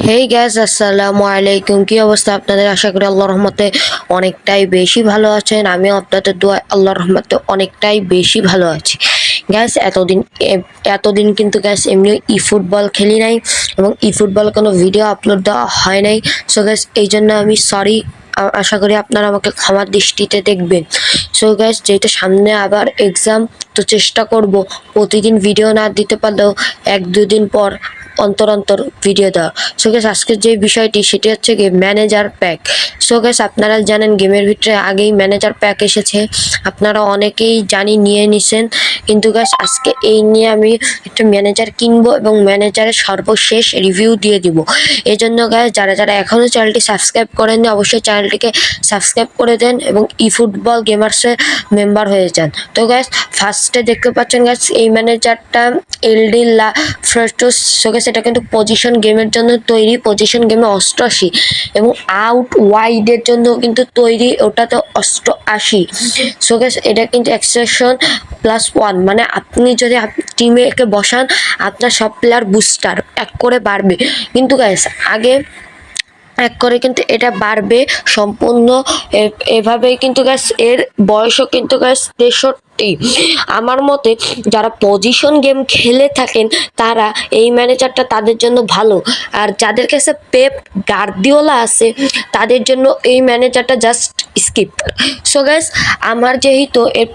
হেই gas আসসালামু আলাইকুম। কি অবস্থা আপনাদের? আশা করি আল্লাহর রহমতে অনেকটাই বেশি ভালো আছেন। আমিও আপনাদের দোয়া আল্লাহর রহমতে অনেকটাই বেশি ভালো আছি। গ্যাস এতদিন কিন্তু গ্যাস এমনি ফুটবল খেলি নাই এবং ফুটবল কোনো ভিডিও আপলোড দেওয়া হয় নাই। সো গ্যাস এই জন্য আমি সরি। আশা করি আপনারা আমাকে ক্ষমার দৃষ্টিতে দেখবেন। সো গ্যাস যেহেতু সামনে আবার এক্সাম, তো চেষ্টা করব প্রতিদিন ভিডিও না দিতে পারলেও এক দুদিন পর অন্তর ভিডিও দেওয়া। সো গ্যাস আজকের যে বিষয়টি সেটি হচ্ছে গিয়ে ম্যানেজার প্যাক। সো গ্যাস আপনারা জানেন গেমের ভিতরে আগেই ম্যানেজার প্যাক এসেছে, আপনারা অনেকেই নিয়ে নিছেন, কিন্তু গ্যাস আজকে এই নিয়ে আমি একটা ম্যানেজার কিনবো এবং ম্যানেজারের সর্বশেষ রিভিউ দিয়ে দিব। এই জন্য গ্যাস যারা এখনও চ্যানেলটি সাবস্ক্রাইব করেননি অবশ্যই চ্যানেলটিকে সাবস্ক্রাইব করে দেন এবং ফুটবল গেমার্সের মেম্বার হয়ে যান। তো গ্যাস ফার্স্টে দেখতে পাচ্ছেন গ্যাস এই ম্যানেজারটা এলডি লা ফ্রেস্টোস। সো গ্যাস এটা কিন্তু পজিশন গেমের জন্য তৈরি, পজিশন গেমে 88 এবং আউট ওয়াইডের জন্য কিন্তু তৈরি, ওটাতে 88। সো গ্যাস এটা কিন্তু এক্সট্রাকশন +1, মানে আপনি যদি টিমে একে বসান আপনার সব প্লেয়ার বুস্টার এক করে বাড়বে, কিন্তু গ্যাস আগে এক করে কিন্তু এটা বাড়বে সম্পূর্ণ এভাবেই। কিন্তু গ্যাস এর বয়সও কিন্তু গ্যাস 63। আমার মতে যারা পজিশন গেম খেলে থাকেন তারা এই ম্যানেজারটা তাদের জন্য ভালো, আর যাদের কাছে পেপ গার্দিওলা আছে তাদের জন্য এই ম্যানেজারটা জাস্ট স্কিপ। সো গ্যাস আমার যেহেতু এর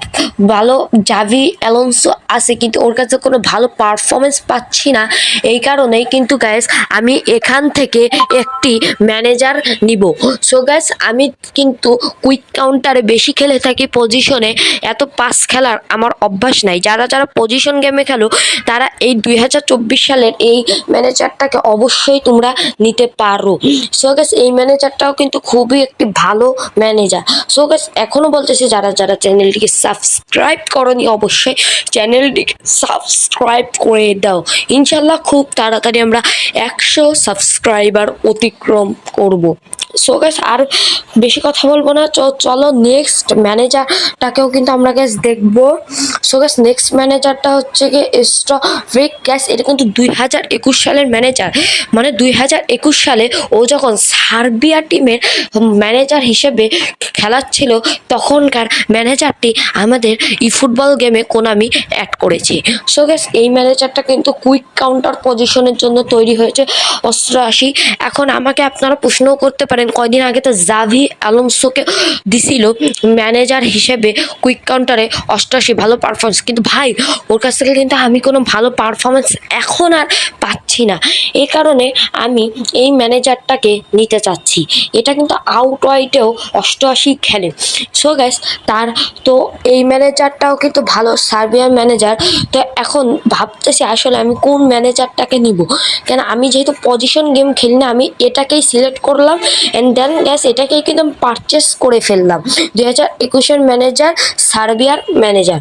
ভালো জাভি অ্যালোনসো আছে কিন্তু ওর কাছে কোনো ভালো পারফরমেন্স পাচ্ছি না, এই কারণেই কিন্তু গ্যাস আমি এখান থেকে একটি ম্যানেজার নিব। সো গ্যাস আমি কিন্তু কুইক কাউন্টারে বেশি খেলে থাকি, পজিশনে এত পাস খেলার আমার অভ্যাস নাই। যারা পজিশন গেমে খেলো তারা এই 2024 সালের এই ম্যানেজারটাকে অবশ্যই তোমরা নিতে পারো। সো গ্যাস এই ম্যানেজারটাও কিন্তু খুবই একটি ভালো ম্যানেজার। সো গ্যাস এখনও বলতেছি যারা চ্যানেলটিকে সাবস্ক্রাইব করনি অবশ্যই চ্যানেলটিকে সাবস্ক্রাইব করে দাও। ইনশাল্লাহ খুব তাড়াতাড়ি আমরা 100 সাবস্ক্রাইবার অতিক্রম করব। সো গ্যাস আর বেশি কথা বলবো না, চলো নেক্সট ম্যানেজারটাকেও কিন্তু আমরা গ্যাস দেখবো। সো গ্যাস নেক্সট ম্যানেজারটা হচ্ছে গিয়ে স্ট্রভিক। গ্যাস এটা কিন্তু 2021 সালের ম্যানেজার, মানে 2021 সালে ও যখন সার্বিয়া টিমের ম্যানেজার হিসেবে খেলাচ্ছিল তখনকার ম্যানেজারটি আমাদের ফুটবল গেমে কোনামি অ্যাড করেছে। সো গ্যাস এই ম্যানেজারটা কিন্তু কুইক কাউন্টার পজিশনের জন্য তৈরি হয়েছে 88। এখন আমাকে আপনারা প্রশ্নও করতে পারেন কয়দিন আগে তো জাভি অ্যালোনসোকে দিছিল ম্যানেজার হিসেবে কুইক কাউন্টারে 88 ভালো পারফরমেন্স, কিন্তু ভাই ওর কাছ থেকে কিন্তু আমি কোনো ভালো পারফরমেন্স এখন আর পাচ্ছি না। এই কারণে আমি এই ম্যানেজারটাকে নিতে চাচ্ছি। এটা কিন্তু আউট ওয়াইডেও 88 খেলে। সো গ্যাস তার তো এই ম্যানেজারটাও কিন্তু ভালো সার্বিয়ান ম্যানেজার। তো এখন ভাবতেছি আসলে আমি কোন ম্যানেজারটাকে নিব, কেন আমি যেহেতু পজিশন গেম খেলি না আমি এটাকেই সিলেক্ট করলাম অ্যান্ড দেন গ্যাস এটাকেই কিন্তু আমি পারচেস করে ফেললাম 2021-এর ম্যানেজার, সার্বিয়ার ম্যানেজার।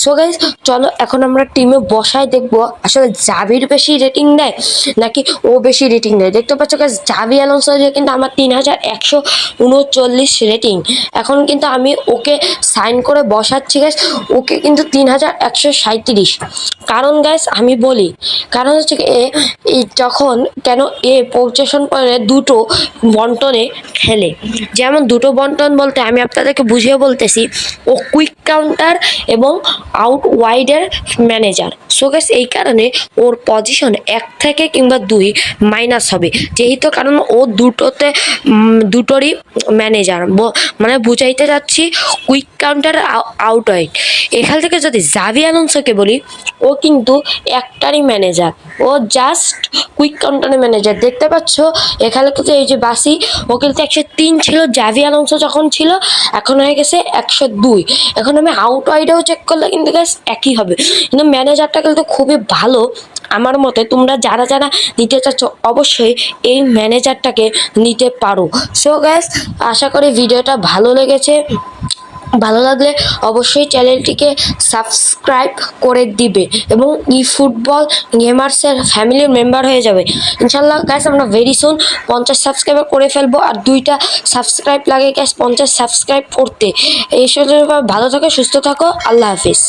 সো গাইস চলো এখন আমরা টিমে বসায় দেখবো আসলে জাভির বেশি রেটিং দেয় নাকি ও বেশি রেটিং দেয়। দেখতে পাচ্ছ গাইস জাভি অ্যালোনসো কিন্তু আমার 3139 রেটিং। এখন কিন্তু আমি ওকে সাইন করে বসাচ্ছি গাইস, ওকে কিন্তু 3137। কারণ গাইস আমি বলি, কারণ হচ্ছে যখন কেন পজিশন করে দুটো বন্টনে খেলে, যেমন দুটো বন্টন বলতে আমি আপনাদেরকে বুঝিয়ে বলতেছি, ও কুইক কাউন্টার এবং আউট ওয়াইডের ম্যানেজার। সো গাইস এই কারণে ওর পজিশন 1 থেকে কিংবা 2 মাইনাস হবে, যেহেতু কারণ ও দুটোরই ম্যানেজার, মানে বুঝাইতে যাচ্ছি কুইক কাউন্টার আউট ওয়াইড। এখান থেকে যদি জাভি অ্যালোনসোকে বলি, ও কিন্তু একটারই ম্যানেজার, ও জাস্ট কুইক কাউন্টারের ম্যানেজার। দেখতে পাচ্ছ এখানে কিন্তু এই যে বাসি, ও কিন্তু 103 ছিল জাভি অ্যালোনসো যখন ছিল, এখন হয়ে গেছে 102। এখন আমি আউট ওয়াইডেও চেক করলে কিন্তু গ্যাস একই হবে, কিন্তু ম্যানেজারটা কিন্তু খুবই ভালো আমার মতে। তোমরা যারা নিতে চাচ্ছ অবশ্যই এই ম্যানেজারটাকে নিতে পারো। সো গ্যাস আশা করি ভিডিওটা ভালো লেগেছে, ভালো লাগলে অবশ্যই চ্যানেলটিকে সাবস্ক্রাইব করে দিবে এবং ফুটবল গেমার্সের ফ্যামিলির মেম্বার হয়ে যাবে ইনশাল্লাহ। গ্যাস আমরা ভেরি সুন 50 সাবস্ক্রাইবার করে ফেলবো, আর 2টা সাবস্ক্রাইব লাগে গ্যাস 50 সাবস্ক্রাইব করতে। এই ভালো থাকো, সুস্থ থাকো, আল্লাহ হাফিজ।